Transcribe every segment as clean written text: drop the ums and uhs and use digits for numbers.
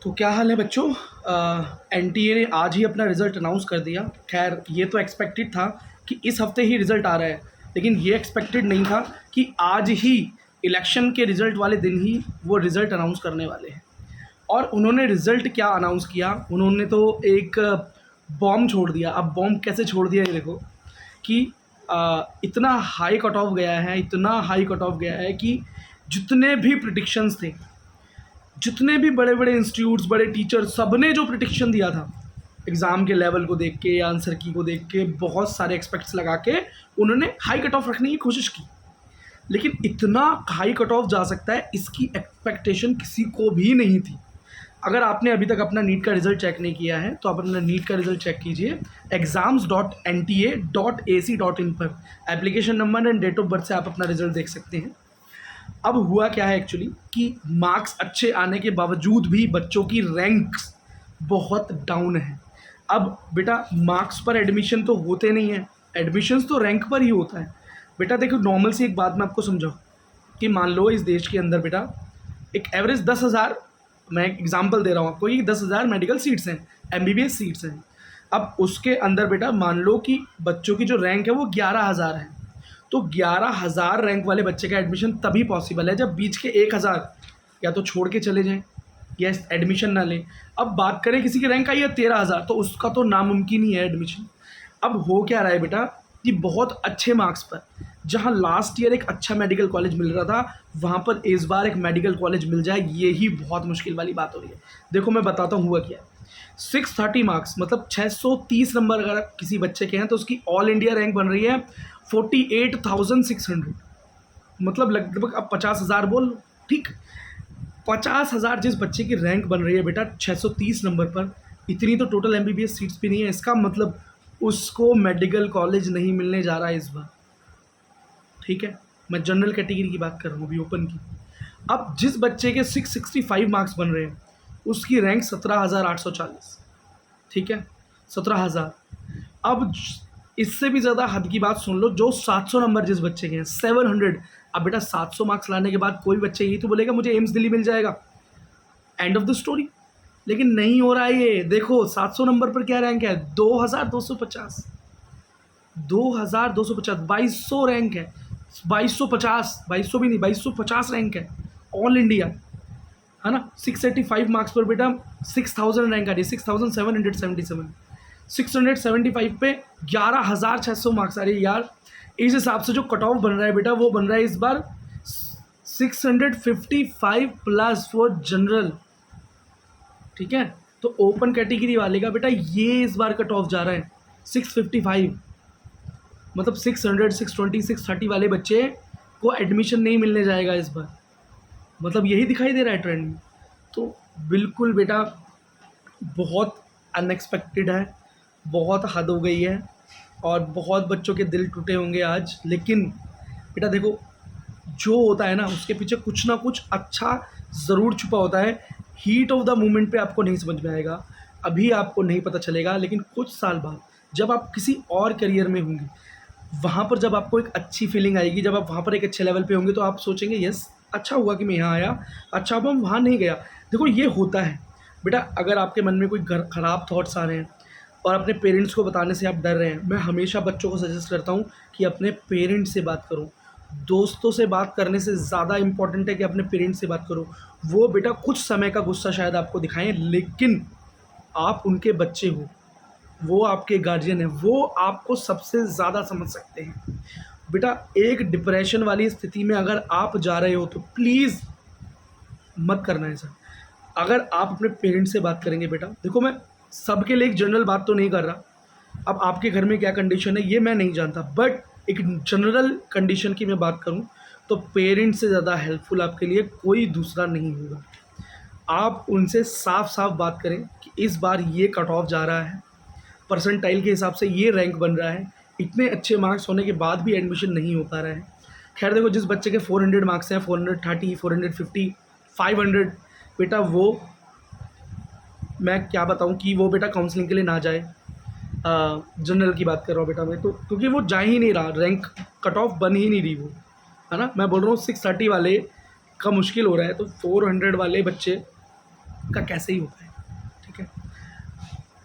तो क्या हाल है बच्चों। एनटीए ने आज ही अपना रिज़ल्ट अनाउंस कर दिया। खैर ये तो एक्सपेक्टेड था कि इस हफ्ते ही रिज़ल्ट आ रहा है, लेकिन ये एक्सपेक्टेड नहीं था कि आज ही इलेक्शन के रिज़ल्ट वाले दिन ही वो रिज़ल्ट अनाउंस करने वाले हैं। और उन्होंने रिज़ल्ट क्या अनाउंस किया, उन्होंने तो एक बॉम्ब छोड़ दिया। अब बॉम्ब कैसे छोड़ दिया ये देखो कि इतना हाई कट ऑफ गया है, इतना हाई कट ऑफ गया है कि जितने भी प्रिडिक्शंस थे, जितने भी बड़े बड़े इंस्टीट्यूट्स, बड़े टीचर, सबने जो प्रिडिक्शन दिया था एग्ज़ाम के लेवल को देख के या आंसर की को देख के, बहुत सारे एक्सपेक्ट्स लगा के उन्होंने हाई कट ऑफ रखने की कोशिश की। लेकिन इतना हाई कट ऑफ जा सकता है, इसकी एक्सपेक्टेशन किसी को भी नहीं थी। अगर आपने अभी तक अपना नीट का रिज़ल्ट चेक नहीं किया है तो आप अपना नीट का रिज़ल्ट चेक कीजिए exams.nta.ac.in पर। Application number and date of birth से आप अपना रिज़ल्ट देख सकते हैं। अब हुआ क्या है एक्चुअली कि मार्क्स अच्छे आने के बावजूद भी बच्चों की रैंक्स बहुत डाउन है। अब बेटा मार्क्स पर एडमिशन तो होते नहीं है, एडमिशन्स तो रैंक पर ही होता है। बेटा देखो, नॉर्मल सी एक बात मैं आपको समझाऊँ कि मान लो इस देश के अंदर बेटा एक एवरेज 10,000, मैं एक एग्जांपल दे रहा हूँ आपको, ये 10,000 मेडिकल सीट्स हैं, एमबीबीएस सीट्स हैं। अब उसके अंदर बेटा मान लो कि बच्चों की जो रैंक है वो 11,000 है, तो 11,000 रैंक वाले बच्चे का एडमिशन तभी पॉसिबल है जब बीच के 1,000 या तो छोड़ के चले जाएं या एडमिशन ना लें। अब बात करें किसी की रैंक आई है 13,000, तो उसका तो नामुमकिन ही है एडमिशन। अब हो क्या रहा है बेटा कि बहुत अच्छे मार्क्स पर, जहां लास्ट ईयर एक अच्छा मेडिकल कॉलेज मिल रहा था, वहां पर इस बार एक मेडिकल कॉलेज मिल जाए, ये ही बहुत मुश्किल वाली बात हो रही है। देखो मैं बताता हूँ हुआ क्या है। 630 मार्क्स मतलब 630 नंबर अगर किसी बच्चे के हैं तो उसकी ऑल इंडिया रैंक बन रही है 48,600, मतलब लगभग अब 50,000 बोल लो, ठीक। 50,000 जिस बच्चे की रैंक बन रही है बेटा 630 नंबर पर, इतनी तो टोटल एमबीबीएस सीट्स भी नहीं है। इसका मतलब उसको मेडिकल कॉलेज नहीं मिलने जा रहा है इस बार, ठीक है। मैं जनरल कैटेगरी की बात कर रहा हूँ, अभी ओपन की। अब जिस बच्चे के 665 मार्क्स बन रहे हैं उसकी रैंक 17,840, ठीक है, 17,000। अब इससे भी ज़्यादा हद की बात सुन लो, जो 700 नंबर जिस बच्चे के हैं 700। अब बेटा 700 मार्क्स लाने के बाद कोई बच्चा यही तो बोलेगा मुझे एम्स दिल्ली मिल जाएगा, एंड ऑफ द स्टोरी। लेकिन नहीं हो रहा है ये। देखो 700 नंबर पर क्या रैंक है, 2,250, 2,250, 2,250 रैंक है, 2,250, 2,200 भी नहीं, 2,250 रैंक है ऑल इंडिया, है ना। 685 मार्क्स पर बेटा 6,000 रैंक आ रही है, 6,777, 675 पे 11,600 मार्क्स आ रही है यार। इस हिसाब से जो कट ऑफ बन रहा है बेटा वो बन रहा है इस बार 655 प्लस फॉर जनरल, ठीक है। तो ओपन कैटेगरी वाले का बेटा ये इस बार कट ऑफ जा रहा है 655, मतलब 600, 620, 630 वाले बच्चे को एडमिशन नहीं मिलने जाएगा इस बार। मतलब यही दिखाई दे रहा है ट्रेंड में। तो बिल्कुल बेटा बहुत अनएक्सपेक्टेड है, बहुत हद हो गई है और बहुत बच्चों के दिल टूटे होंगे आज। लेकिन बेटा देखो, जो होता है ना उसके पीछे कुछ ना कुछ अच्छा ज़रूर छुपा होता है। हीट ऑफ द मोमेंट पे आपको नहीं समझ में आएगा, अभी आपको नहीं पता चलेगा, लेकिन कुछ साल बाद जब आप किसी और करियर में होंगे, वहाँ पर जब आपको एक अच्छी फीलिंग आएगी, जब आप वहाँ पर एक अच्छे लेवल पे होंगे, तो आप सोचेंगे यस अच्छा हुआ कि मैं यहाँ आया, अच्छा हुआ मैं वहाँ नहीं गया। देखो ये होता है बेटा। अगर आपके मन में कोई ख़राब थॉट्स आ रहे हैं और अपने पेरेंट्स को बताने से आप डर रहे हैं, मैं हमेशा बच्चों को सजेस्ट करता हूँ कि अपने पेरेंट्स से बात करो। दोस्तों से बात करने से ज़्यादा इम्पॉर्टेंट है कि अपने पेरेंट्स से बात करो। वो बेटा कुछ समय का गुस्सा शायद आपको दिखाएं, लेकिन आप उनके बच्चे हो, वो आपके गार्जियन है, वो आपको सबसे ज़्यादा समझ सकते हैं। बेटा एक डिप्रेशन वाली स्थिति में अगर आप जा रहे हो तो प्लीज़ मत करना ऐसा। अगर आप अपने पेरेंट्स से बात करेंगे बेटा, देखो मैं सबके लिए एक जनरल बात तो नहीं कर रहा, अब आपके घर में क्या कंडीशन है ये मैं नहीं जानता, बट एक जनरल कंडीशन की मैं बात करूं तो पेरेंट्स से ज़्यादा हेल्पफुल आपके लिए कोई दूसरा नहीं होगा। आप उनसे साफ साफ बात करें कि इस बार ये कट ऑफ जा रहा है, परसेंटाइल के हिसाब से ये रैंक बन रहा है, इतने अच्छे मार्क्स होने के बाद भी एडमिशन नहीं हो पा रहा है। खैर देखो, जिस बच्चे के 400 मार्क्स हैं, 430, 450, 500, बेटा वो मैं क्या बताऊं कि वो बेटा काउंसलिंग के लिए ना जाए। जनरल की बात कर रहा हूँ बेटा मैं तो, क्योंकि वो जा ही नहीं रहा, रैंक कट ऑफ बन ही नहीं रही वो, है ना। मैं बोल रहा हूँ 630 वाले का मुश्किल हो रहा है, तो 400 वाले बच्चे का कैसे ही हो पाए, ठीक है।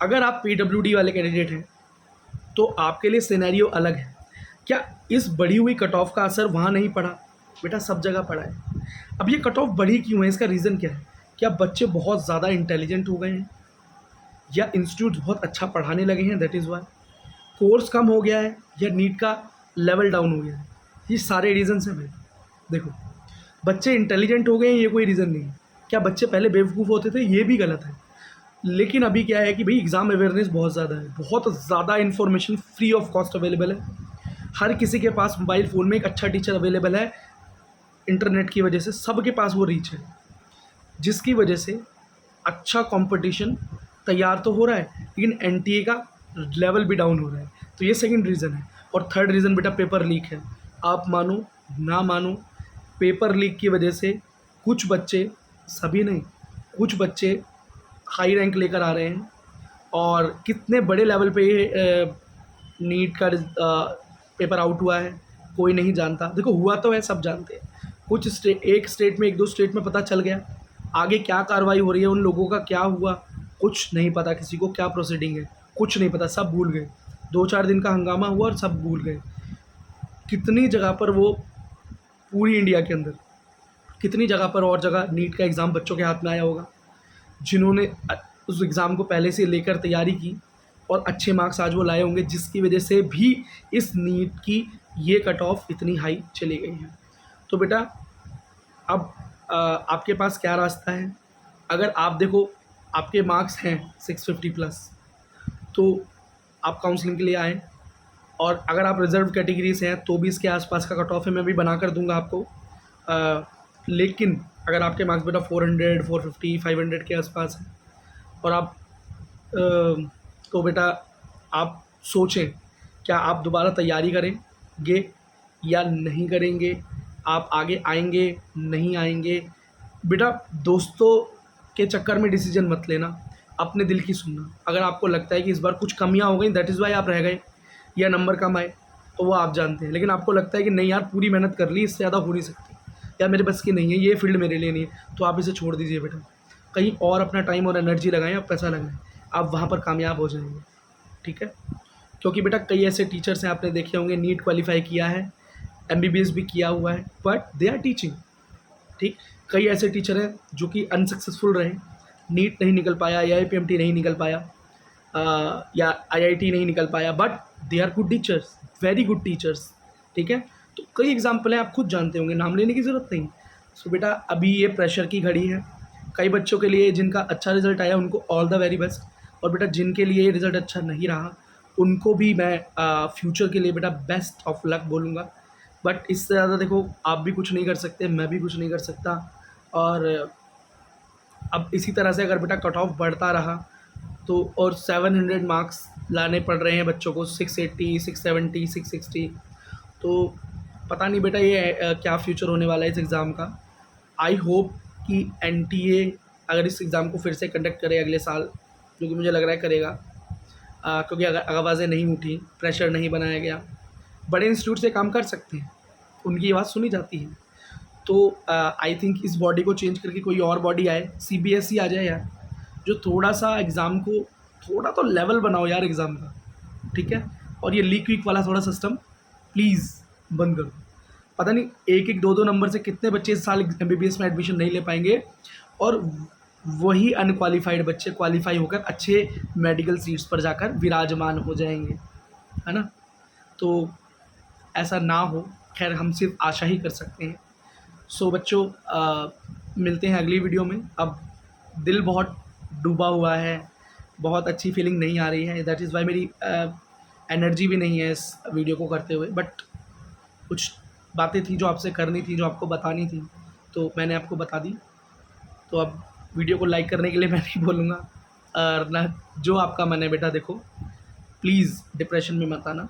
अगर आप PWD वाले कैंडिडेट हैं तो आपके लिए सिनेरियो अलग है। क्या इस बढ़ी हुई कट ऑफ का असर वहाँ नहीं पड़ा? बेटा सब जगह पड़ा है। अब ये कट ऑफ बढ़ी क्यों है, इसका रीज़न क्या है? क्या बच्चे बहुत ज़्यादा इंटेलिजेंट हो गए हैं, या इंस्टीट्यूट बहुत अच्छा पढ़ाने लगे हैं, दैट इज़ वाई? कोर्स कम हो गया है, या नीट का लेवल डाउन हो गया है? ये सारे रीज़न्स हैं भाई। देखो, बच्चे इंटेलिजेंट हो गए हैं ये कोई रीज़न नहीं है। क्या बच्चे पहले बेवकूफ़ होते थे? ये भी गलत है। लेकिन अभी क्या है कि भाई एग्ज़ाम अवेयरनेस बहुत ज़्यादा है, बहुत ज़्यादा information free of cost available है। हर किसी के पास मोबाइल फ़ोन में एक अच्छा टीचर अवेलेबल है, इंटरनेट की वजह से सबके पास वो रीच है, जिसकी वजह से अच्छा कंपटीशन तैयार तो हो रहा है, लेकिन एनटीए का लेवल भी डाउन हो रहा है। तो ये सेकंड रीज़न है। और थर्ड रीज़न बेटा पेपर लीक है। आप मानो ना मानो, पेपर लीक की वजह से कुछ बच्चे, सभी नहीं, कुछ बच्चे हाई रैंक लेकर आ रहे हैं, और कितने बड़े लेवल पे ये नीट का पेपर आउट हुआ है कोई नहीं जानता। देखो हुआ तो है, सब जानते हैं। कुछ एक स्टेट में, एक दो स्टेट में पता चल गया, आगे क्या कार्रवाई हो रही है, उन लोगों का क्या हुआ, कुछ नहीं पता किसी को, क्या प्रोसीडिंग है कुछ नहीं पता, सब भूल गए। 2-4 दिन का हंगामा हुआ और सब भूल गए। कितनी जगह पर वो, पूरी इंडिया के अंदर कितनी जगह पर और जगह नीट का एग्ज़ाम बच्चों के हाथ में आया होगा, जिन्होंने उस एग्ज़ाम को पहले से लेकर तैयारी की और अच्छे मार्क्स आज वो लाए होंगे, जिसकी वजह से भी इस नीट की ये कट ऑफ इतनी हाई चली गई है। तो बेटा अब आपके पास क्या रास्ता है? अगर आप देखो आपके मार्क्स हैं 650 प्लस, तो आप काउंसलिंग के लिए आएँ, और अगर आप रिजर्व कैटेगरी से हैं तो भी इसके आसपास का कट ऑफ है, मैं भी बना कर दूंगा आपको। लेकिन अगर आपके मार्क्स बेटा 400, 450, 500 के आसपास है, और आप तो बेटा आप सोचें, क्या आप दोबारा तैयारी करेंगे या नहीं करेंगे? आप आगे आएंगे नहीं आएंगे? बेटा दोस्तों के चक्कर में डिसीजन मत लेना, अपने दिल की सुनना। अगर आपको लगता है कि इस बार कुछ कमियां हो गई, दैट इज़ वाई आप रह गए, या नंबर कम आए, तो वो आप जानते हैं। लेकिन आपको लगता है कि नहीं यार पूरी मेहनत कर ली, इससे ज़्यादा हो नहीं सकती, या मेरे बस की नहीं है, ये फील्ड मेरे लिए नहीं है, तो आप इसे छोड़ दीजिए बेटा। कहीं और अपना टाइम और एनर्जी लगाएं, आप पैसा लगाएं, आप वहाँ पर कामयाब हो जाएंगे, ठीक है। क्योंकि बेटा कई ऐसे टीचर्स हैं, आपने देखे होंगे, नीट क्वालिफाई किया है, MBBS भी किया हुआ है, बट दे आर टीचिंग, ठीक। कई ऐसे टीचर हैं जो कि अनसक्सेसफुल रहे, नीट नहीं निकल पाया, AIPMT नहीं निकल पाया, या IIT नहीं निकल पाया, but they are good teachers, very good teachers, ठीक है। तो कई एग्जाम्पल हैं, आप खुद जानते होंगे, नाम लेने की ज़रूरत नहीं। सो बेटा अभी ये प्रेशर की घड़ी है, कई बच्चों के लिए जिनका अच्छा रिजल्ट आया उनको ऑल द वेरी बेस्ट, और बेटा जिनके लिए ये रिज़ल्ट अच्छा नहीं रहा उनको भी मैं फ्यूचर के लिए बेटा बेस्ट ऑफ लक बोलूँगा। बट इससे ज़्यादा देखो आप भी कुछ नहीं कर सकते, मैं भी कुछ नहीं कर सकता, और अब इसी तरह से अगर बेटा कट ऑफ बढ़ता रहा तो, और 700 मार्क्स लाने पड़ रहे हैं बच्चों को, 680, 670, 660, तो पता नहीं बेटा ये क्या फ्यूचर होने वाला है इस एग्ज़ाम का। आई होप कि NTA अगर इस एग्ज़ाम को फिर से कंडक्ट करे अगले साल, जो कि मुझे लग रहा है करेगा, क्योंकि अगर आवाज़ें नहीं उठी, प्रेशर नहीं बनाया गया, बड़े इंस्टीट्यूट से काम कर सकते हैं, उनकी आवाज़ सुनी जाती है। तो आई थिंक इस बॉडी को चेंज करके कोई और बॉडी आए, CBSE आ जाए यार, जो थोड़ा सा एग्ज़ाम को, थोड़ा तो लेवल बनाओ यार एग्ज़ाम का, ठीक है। और ये लीक वीक वाला थोड़ा सिस्टम प्लीज़ बंद कर दो। पता नहीं 1-1, 2-2 नंबर से कितने बच्चे इस साल MBBS में एडमिशन नहीं ले पाएंगे, और वही अनक्वालिफाइड बच्चे क्वालिफाई होकर अच्छे मेडिकल सीट्स पर जाकर विराजमान हो जाएंगे, है ना। तो ऐसा ना हो, खैर हम सिर्फ आशा ही कर सकते हैं। सो बच्चों मिलते हैं अगली वीडियो में। अब दिल बहुत डूबा हुआ है, बहुत अच्छी फीलिंग नहीं आ रही है, दैट इज़ वाई मेरी एनर्जी भी नहीं है इस वीडियो को करते हुए, बट कुछ बातें थी जो आपसे करनी थी, जो आपको बतानी थी, तो मैंने आपको बता दी। तो अब वीडियो को लाइक करने के लिए मैं नहीं बोलूँगा, और ना जो आपका मन है बेटा, देखो प्लीज़ डिप्रेशन में मत आना,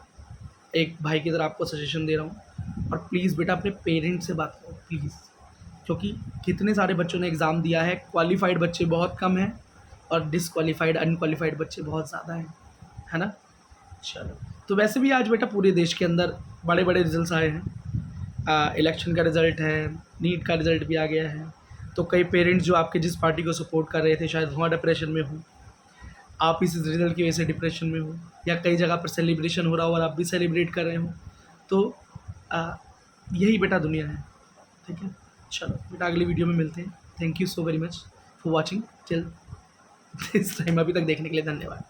एक भाई की तरह आपको सजेशन दे रहा हूँ। और प्लीज़ बेटा अपने पेरेंट्स से बात करो प्लीज़, क्योंकि कितने सारे बच्चों ने एग्ज़ाम दिया है, क्वालिफाइड बच्चे बहुत कम हैं और डिसक्वालीफाइड अनक्वालीफाइड बच्चे बहुत ज़्यादा हैं, है ना। चलो, तो वैसे भी आज बेटा पूरे देश के अंदर बड़े बड़े रिजल्ट्स आए हैं, इलेक्शन का रिज़ल्ट है, नीट का रिज़ल्ट भी आ गया है, तो कई पेरेंट्स जो आपके जिस पार्टी को सपोर्ट कर रहे थे शायद वहाँ डिप्रेशन में हो, आप इस रिजल्ट की वजह से डिप्रेशन में हो, या कई जगह पर सेलिब्रेशन हो रहा हो और आप भी सेलिब्रेट कर रहे हो। तो यही बेटा दुनिया है, ठीक है। चलो बेटा अगली वीडियो में मिलते हैं। Thank you so very much for watching till this time, अभी तक देखने के लिए धन्यवाद।